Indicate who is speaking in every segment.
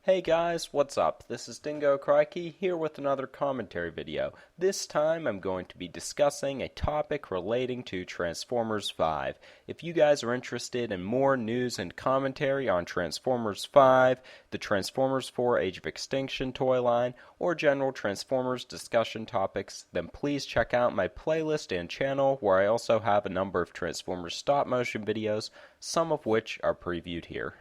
Speaker 1: Hey guys, what's up? This is Dingo Crikey here with another commentary video. This time I'm going to be discussing a topic relating to Transformers 5. If you guys are interested in more news and commentary on Transformers 5, the Transformers 4 Age of Extinction toy line, or general Transformers discussion topics, then please check out my playlist and channel where I also have a number of Transformers stop motion videos, some of which are previewed here.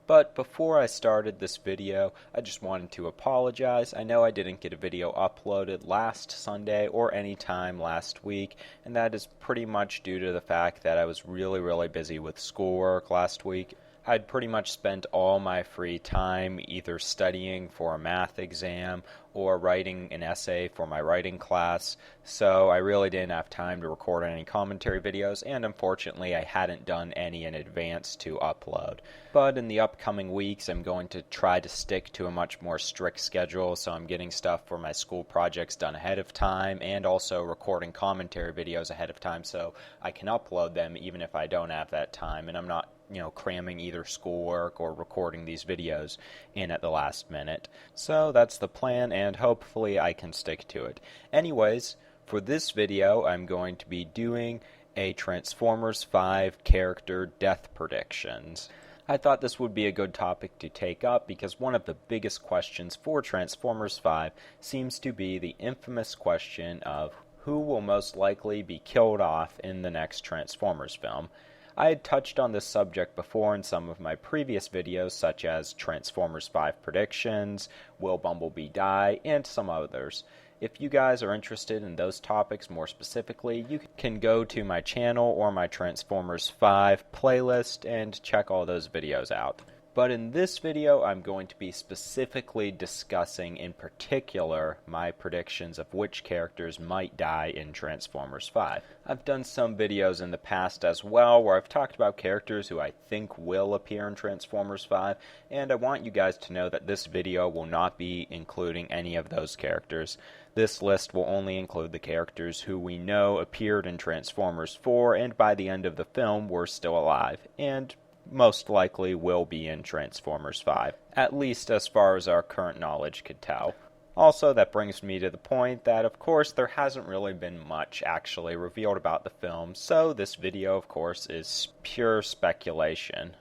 Speaker 1: But before I started this video, I just wanted to apologize. I know I didn't get a video uploaded last Sunday or any time last week, and that is pretty much due to the fact that I was really busy with schoolwork last week. I'd pretty much spent all my free time either studying for a math exam or writing an essay for my writing class, so I really didn't have time to record any commentary videos, and unfortunately I hadn't done any in advance to upload. But in the upcoming weeks I'm going to try to stick to a much more strict schedule, so I'm getting stuff for my school projects done ahead of time, and also recording commentary videos ahead of time so I can upload them even if I don't have that time, and I'm not cramming either schoolwork or recording these videos in at the last minute. So that's the plan, and hopefully I can stick to it. Anyways, for this video, I'm going to be doing a Transformers 5 character death predictions. I thought this would be a good topic to take up because one of the biggest questions for Transformers 5 seems to be the infamous question of who will most likely be killed off in the next Transformers film. I had touched on this subject before in some of my previous videos, such as Transformers 5 predictions, Will Bumblebee die, and some others. If you guys are interested in those topics more specifically, you can go to my channel or my Transformers 5 playlist and check all those videos out. But in this video, I'm going to be specifically discussing in particular my predictions of which characters might die in Transformers 5. I've done some videos in the past as well where I've talked about characters who I think will appear in Transformers 5, and I want you guys to know that this video will not be including any of those characters. This list will only include the characters who we know appeared in Transformers 4 and by the end of the film were still alive, and most likely will be in Transformers 5, at least as far as our current knowledge could tell. Also, that brings me to the point that, of course, there hasn't really been much actually revealed about the film, so this video, of course, is pure speculation.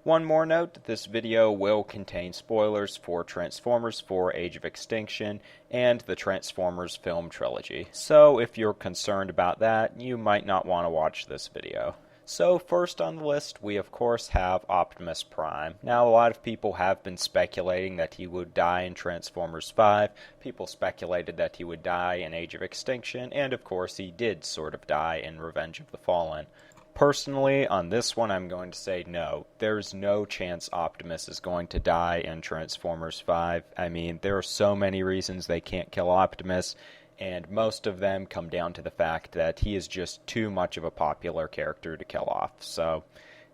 Speaker 1: One more note, this video will contain spoilers for Transformers 4 Age of Extinction and the Transformers film trilogy, so if you're concerned about that, you might not want to watch this video. So first on the list, we of course have Optimus Prime. Now a lot of people have been speculating that he would die in Transformers 5, people speculated that he would die in Age of Extinction, and of course he did sort of die in Revenge of the Fallen. Personally, on this one I'm going to say no. There's no chance Optimus is going to die in Transformers 5. I mean, there are so many reasons they can't kill Optimus, and most of them come down to the fact that he is just too much of a popular character to kill off. So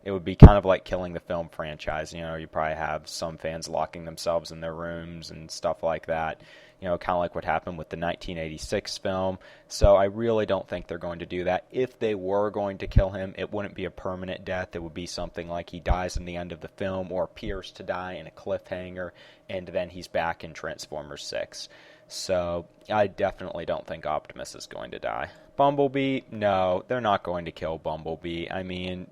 Speaker 1: it would be kind of like killing the film franchise. You probably have some fans locking themselves in their rooms and stuff like that. Kind of like what happened with the 1986 film. So I really don't think they're going to do that. If they were going to kill him, it wouldn't be a permanent death. It would be something like he dies in the end of the film or appears to die in a cliffhanger, and then he's back in Transformers 6. So I definitely don't think Optimus is going to die. Bumblebee, no, they're not going to kill Bumblebee. I mean,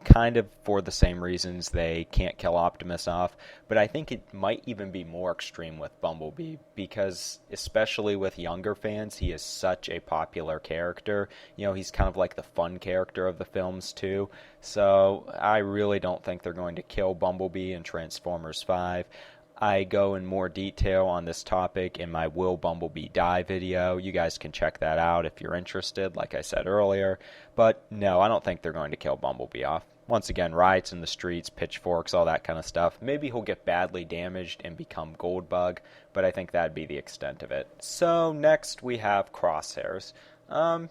Speaker 1: kind of for the same reasons they can't kill Optimus off, but I think it might even be more extreme with Bumblebee because, especially with younger fans, he is such a popular character. He's kind of like the fun character of the films too, so I really don't think they're going to kill Bumblebee in Transformers 5. I go in more detail on this topic in my Will Bumblebee Die video. You guys can check that out if you're interested, like I said earlier. But no, I don't think they're going to kill Bumblebee off. Once again, riots in the streets, pitchforks, all that kind of stuff. Maybe he'll get badly damaged and become Goldbug, but I think that'd be the extent of it. So next we have Crosshairs.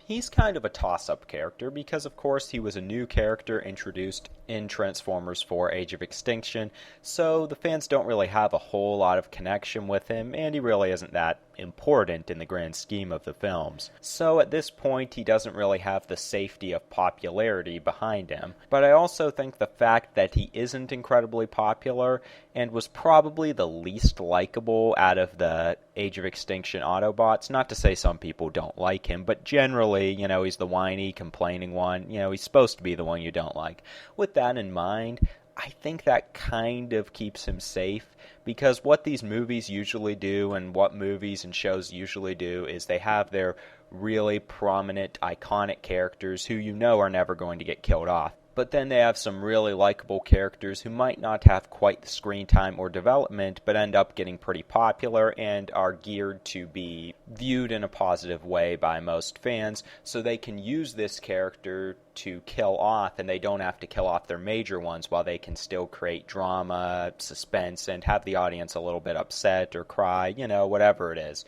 Speaker 1: He's kind of a toss-up character because, of course, he was a new character introduced in Transformers 4 Age of Extinction, so the fans don't really have a whole lot of connection with him, and he really isn't that important in the grand scheme of the films. So at this point, he doesn't really have the safety of popularity behind him. But I also think the fact that he isn't incredibly popular and was probably the least likable out of the Age of Extinction Autobots, not to say some people don't like him, but generally, he's the whiny, complaining one. He's supposed to be the one you don't like. With that in mind, I think that kind of keeps him safe, because what these movies usually do and what movies and shows usually do is they have their really prominent, iconic characters who are never going to get killed off. But then they have some really likable characters who might not have quite the screen time or development, but end up getting pretty popular and are geared to be viewed in a positive way by most fans, so they can use this character to kill off, and they don't have to kill off their major ones, while they can still create drama, suspense, and have the audience a little bit upset or cry, whatever it is.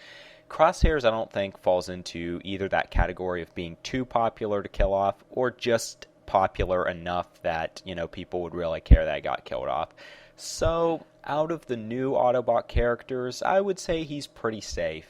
Speaker 1: Crosshairs, I don't think, falls into either that category of being too popular to kill off, or just popular enough that, people would really care that he got killed off. So, out of the new Autobot characters, I would say he's pretty safe.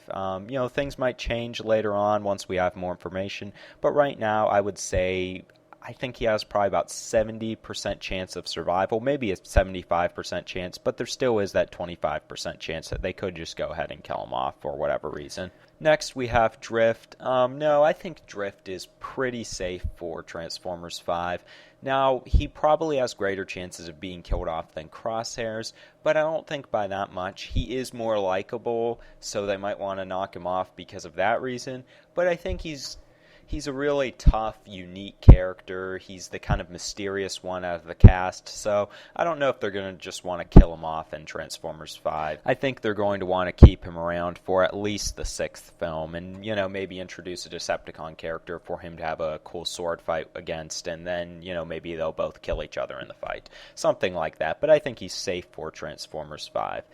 Speaker 1: Things might change later on once we have more information, but right now I would say I think he has probably about 70% chance of survival, maybe a 75% chance, but there still is that 25% chance that they could just go ahead and kill him off for whatever reason. Next, we have Drift. No, I think Drift is pretty safe for Transformers 5. Now, he probably has greater chances of being killed off than Crosshairs, but I don't think by that much. He is more likable, so they might want to knock him off because of that reason, but I think he's a really tough, unique character. He's the kind of mysterious one out of the cast, so I don't know if they're going to just want to kill him off in Transformers 5. I think they're going to want to keep him around for at least the 6th film, and, maybe introduce a Decepticon character for him to have a cool sword fight against, and then, maybe they'll both kill each other in the fight. Something like that, but I think he's safe for Transformers 5.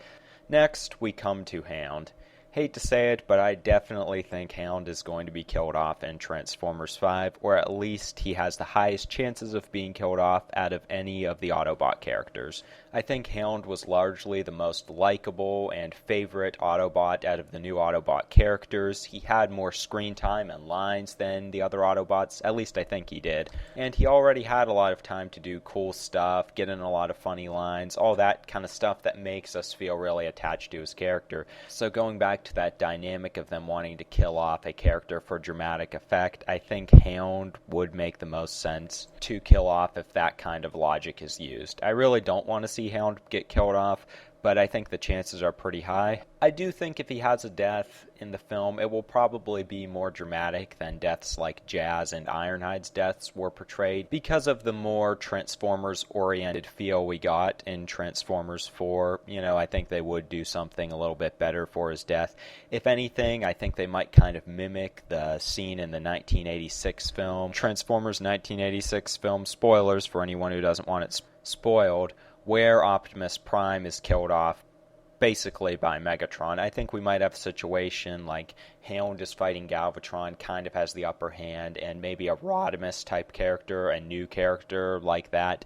Speaker 1: Next, we come to Hound. Hate to say it, but I definitely think Hound is going to be killed off in Transformers 5, or at least he has the highest chances of being killed off out of any of the Autobot characters. I think Hound was largely the most likable and favorite Autobot out of the new Autobot characters. He had more screen time and lines than the other Autobots, at least I think he did. And he already had a lot of time to do cool stuff, get in a lot of funny lines, all that kind of stuff that makes us feel really attached to his character. So going back to that dynamic of them wanting to kill off a character for dramatic effect, I think Hound would make the most sense to kill off if that kind of logic is used. I really don't want to see Hound get killed off, but I think the chances are pretty high. I do think if he has a death in the film, it will probably be more dramatic than deaths like Jazz and Ironhide's deaths were portrayed, because of the more Transformers-oriented feel we got in Transformers 4. I think they would do something a little bit better for his death. If anything, I think they might kind of mimic the scene in the 1986 film. Transformers 1986 film, spoilers for anyone who doesn't want it spoiled, where Optimus Prime is killed off basically by Megatron. I think we might have a situation like Hound is fighting Galvatron, kind of has the upper hand, and maybe a Rodimus type character, a new character like that,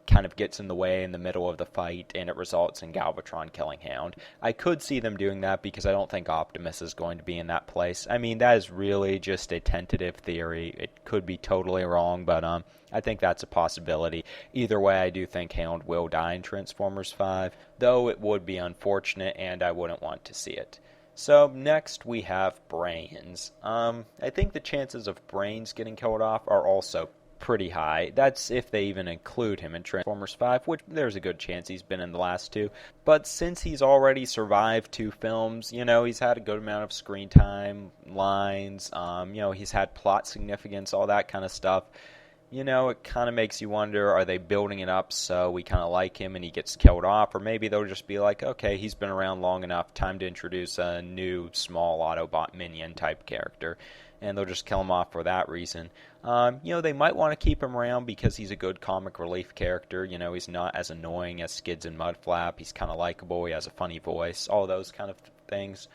Speaker 1: kind of gets in the way in the middle of the fight, and it results in Galvatron killing Hound. I could see them doing that because I don't think Optimus is going to be in that place. I mean, that is really just a tentative theory. It could be totally wrong, but I think that's a possibility. Either way, I do think Hound will die in Transformers 5, though it would be unfortunate, and I wouldn't want to see it. So next we have Brains. I think the chances of Brains getting killed off are also pretty high. That's if they even include him in Transformers 5, which there's a good chance he's been in the last 2. But since he's already survived 2 films, he's had a good amount of screen time, lines, he's had plot significance, all that kind of stuff. It kind of makes you wonder, are they building it up so we kind of like him and he gets killed off? Or maybe they'll just be like, okay, he's been around long enough, time to introduce a new small Autobot minion type character. And they'll just kill him off for that reason. They might want to keep him around because he's a good comic relief character. He's not as annoying as Skids and Mudflap. He's kind of likable. He has a funny voice. All those kind of things.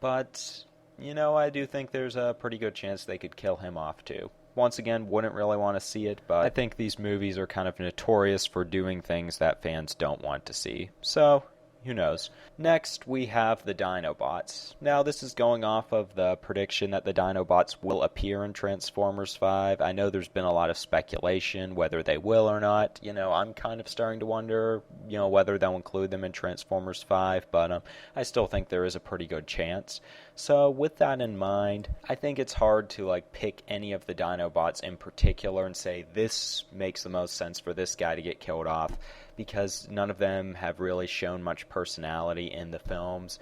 Speaker 1: But, I do think there's a pretty good chance they could kill him off too. Once again, wouldn't really want to see it, but I think these movies are kind of notorious for doing things that fans don't want to see. So, who knows. Next, we have the Dinobots. Now, this is going off of the prediction that the Dinobots will appear in Transformers 5. I know there's been a lot of speculation whether they will or not. I'm kind of starting to wonder, whether they'll include them in Transformers 5, but I still think there is a pretty good chance. So, with that in mind, I think it's hard to, pick any of the Dinobots in particular and say this makes the most sense for this guy to get killed off, because none of them have really shown much personality in the films.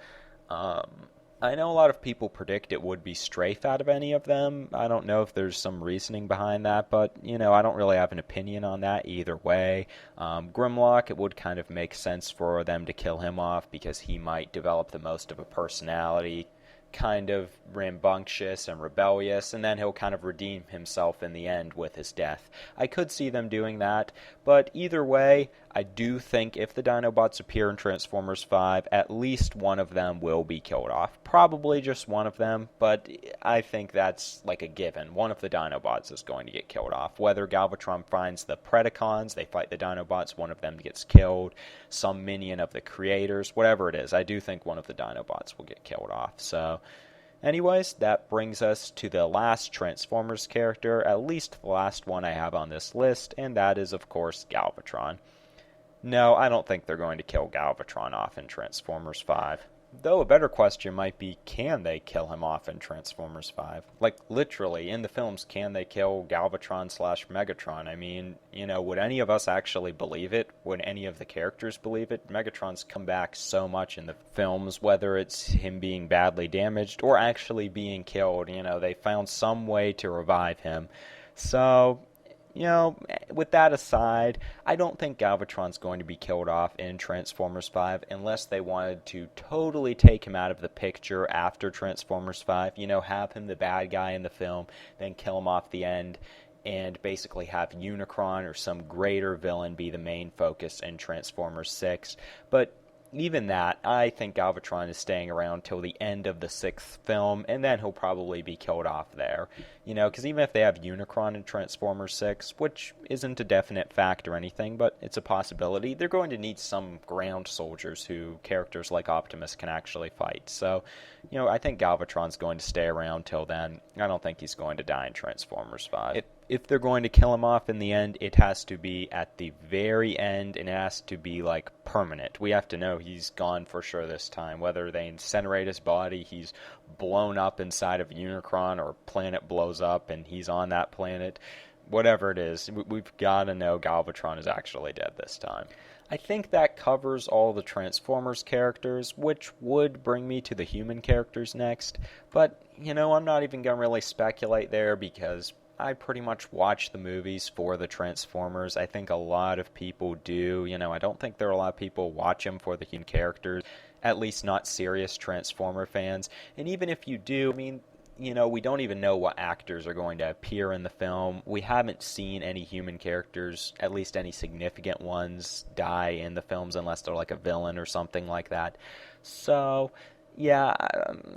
Speaker 1: I know a lot of people predict it would be Strafe out of any of them. I don't know if there's some reasoning behind that, but, I don't really have an opinion on that either way. Grimlock, it would kind of make sense for them to kill him off because he might develop the most of a personality, kind of rambunctious and rebellious, and then he'll kind of redeem himself in the end with his death. I could see them doing that, but either way, I do think if the Dinobots appear in Transformers 5, at least one of them will be killed off. Probably just one of them, but I think that's like a given. One of the Dinobots is going to get killed off. Whether Galvatron finds the Predacons, they fight the Dinobots, one of them gets killed, some minion of the creators, whatever it is, I do think one of the Dinobots will get killed off. So, anyways, that brings us to the last Transformers character, at least the last one I have on this list, and that is, of course, Galvatron. No, I don't think they're going to kill Galvatron off in Transformers 5. Though a better question might be, can they kill him off in Transformers 5? Literally, in the films, can they kill Galvatron/Megatron? I mean, would any of us actually believe it? Would any of the characters believe it? Megatron's come back so much in the films, whether it's him being badly damaged or actually being killed. They found some way to revive him. So, with that aside, I don't think Galvatron's going to be killed off in Transformers 5 unless they wanted to totally take him out of the picture after Transformers 5. Have him the bad guy in the film, then kill him off the end, and basically have Unicron or some greater villain be the main focus in Transformers 6. But even that, I think Galvatron is staying around till the end of the 6th film, and then he'll probably be killed off there. Because even if they have Unicron in Transformers 6, which isn't a definite fact or anything, but it's a possibility, they're going to need some ground soldiers who characters like Optimus can actually fight. So, I think Galvatron's going to stay around till then. I don't think he's going to die in Transformers 5. If they're going to kill him off in the end, it has to be at the very end, and it has to be, permanent. We have to know he's gone for sure this time. Whether they incinerate his body, he's blown up inside of Unicron, or planet blows up and he's on that planet. Whatever it is, we've got to know Galvatron is actually dead this time. I think that covers all the Transformers characters, which would bring me to the human characters next. But, I'm not even going to really speculate there because I pretty much watch the movies for the Transformers. I think a lot of people do. I don't think there are a lot of people who watch them for the human characters, at least not serious Transformer fans. And even if you do, we don't even know what actors are going to appear in the film. We haven't seen any human characters, at least any significant ones, die in the films unless they're like a villain or something like that. So, yeah,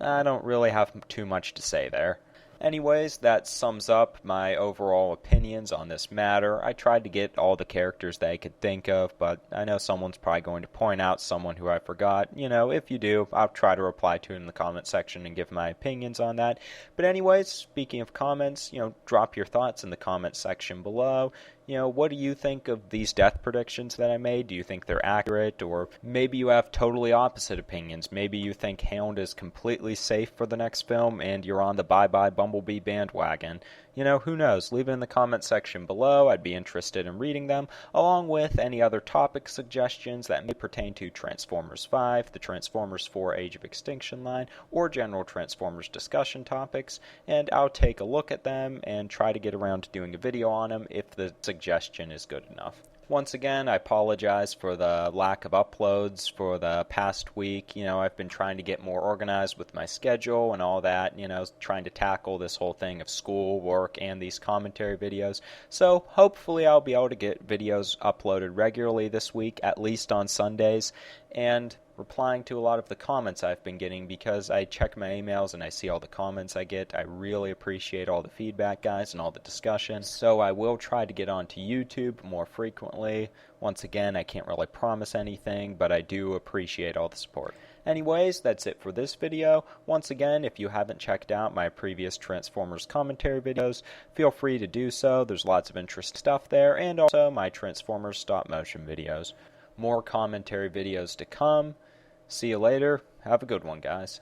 Speaker 1: I don't really have too much to say there. Anyways, that sums up my overall opinions on this matter. I tried to get all the characters that I could think of, but I know someone's probably going to point out someone who I forgot. If you do, I'll try to reply to it in the comment section and give my opinions on that. But anyways, speaking of comments, drop your thoughts in the comment section below. What do you think of these death predictions that I made? Do you think they're accurate? Or maybe you have totally opposite opinions. Maybe you think Hound is completely safe for the next film and you're on the bye-bye Bumblebee bandwagon. Who knows? Leave it in the comment section below. I'd be interested in reading them, along with any other topic suggestions that may pertain to Transformers 5, the Transformers 4 Age of Extinction line, or general Transformers discussion topics, and I'll take a look at them and try to get around to doing a video on them if the suggestion is good enough. Once again, I apologize for the lack of uploads for the past week. I've been trying to get more organized with my schedule and all that, trying to tackle this whole thing of school, work, and these commentary videos. So hopefully I'll be able to get videos uploaded regularly this week, at least on Sundays. And replying to a lot of the comments I've been getting, because I check my emails and I see all the comments I get. I really appreciate all the feedback, guys, and all the discussion. So I will try to get onto YouTube more frequently. Once again, I can't really promise anything, but I do appreciate all the support. Anyways, that's it for this video. Once again, if you haven't checked out my previous Transformers commentary videos, feel free to do so. There's lots of interesting stuff there, and also my Transformers stop motion videos. More commentary videos to come. See you later. Have a good one, guys.